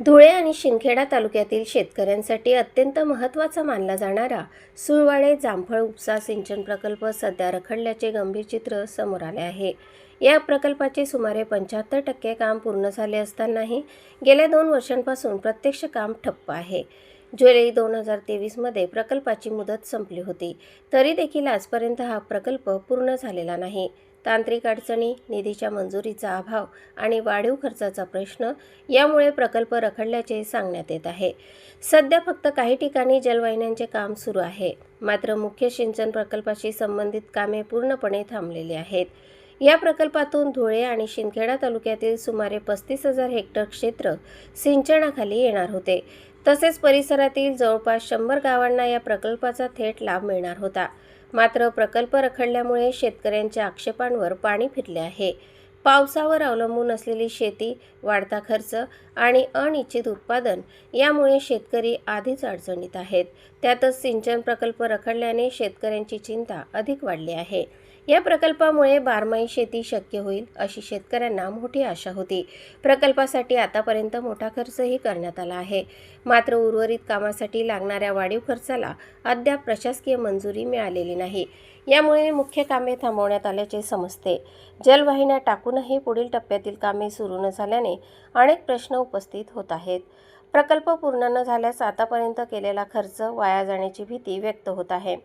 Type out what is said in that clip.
धुळे आणि शिंदखेडा तालुक्यातील शेतकऱ्यांसाठी अत्यंत महत्त्वाचा मानला जाणारा सुळवाडे जामफळ उपसा सिंचन प्रकल्प सध्या रखडल्याचे गंभीर चित्र समोर आले आहे। या प्रकल्पाचे सुमारे 75% काम पूर्ण झाले असतानाही गेल्या 2 वर्षांपासून प्रत्यक्ष काम ठप्प आहे। जुलै 2023 मध्ये प्रकल्पाची मुदत संपली होती, तरी देखील आजपर्यंत हा प्रकल्प पूर्ण झालेला नाही। तांत्रिक अडचणी, निधीच्या मंजुरीचा अभाव आणि वाढीव खर्चाचा प्रश्न यामुळे प्रकल्प रखडल्याचे सांगण्यात येत आहे। सध्या फक्त काही ठिकाणी जलवाहिन्यांचे काम सुरू आहे, मात्र मुख्य सिंचन प्रकल्पाशी संबंधित कामे पूर्णपणे थांबलेली आहेत। या प्रकल्पातून धुळे आणि शिंदखेडा तालुक्यातील सुमारे 35,000 हेक्टर क्षेत्र सिंचनाखाली येणार होते। तसेच परिसरातील जवळपास 100 गावांना या प्रकल्पाचा थेट लाभ मिळणार होता। मात्र प्रकल्प रखडल्यामुळे शेतकऱ्यांच्या आक्षेपांवर पाणी फिरले आहे। पावसावर अवलंबून असलेली शेती, वाढता खर्च आणि अनिश्चित उत्पादन यामुळे शेतकरी आधीच अडचणीत आहेत। त्यातच सिंचन प्रकल्प रखडल्याने शेतकऱ्यांची चिंता अधिक वाढली आहे। या प्रकल्पामुळे बारमाही शेती शक्य होईल अशी शेतकऱ्यांना मोठी आशा होती। प्रकल्पासाठी आतापर्यंत मोठा खर्चही करण्यात आला आहे, मात्र उर्वरित कामासाठी लागणाऱ्या वाढीव खर्चाला अद्याप प्रशासकीय मंजुरी मिळालेली नाही। यामुळे मुख्य कामे थांबवण्यात आल्याचे समजते। जलवाहिन्या टाकूनही पुढील टप्प्यातील कामे सुरू न झाल्याने अनेक प्रश्न उपस्थित होत आहेत। प्रकल्प पूर्ण न झाल्यास आतापर्यंत केलेला खर्च वाया जाण्याची भीती व्यक्त होत आहे।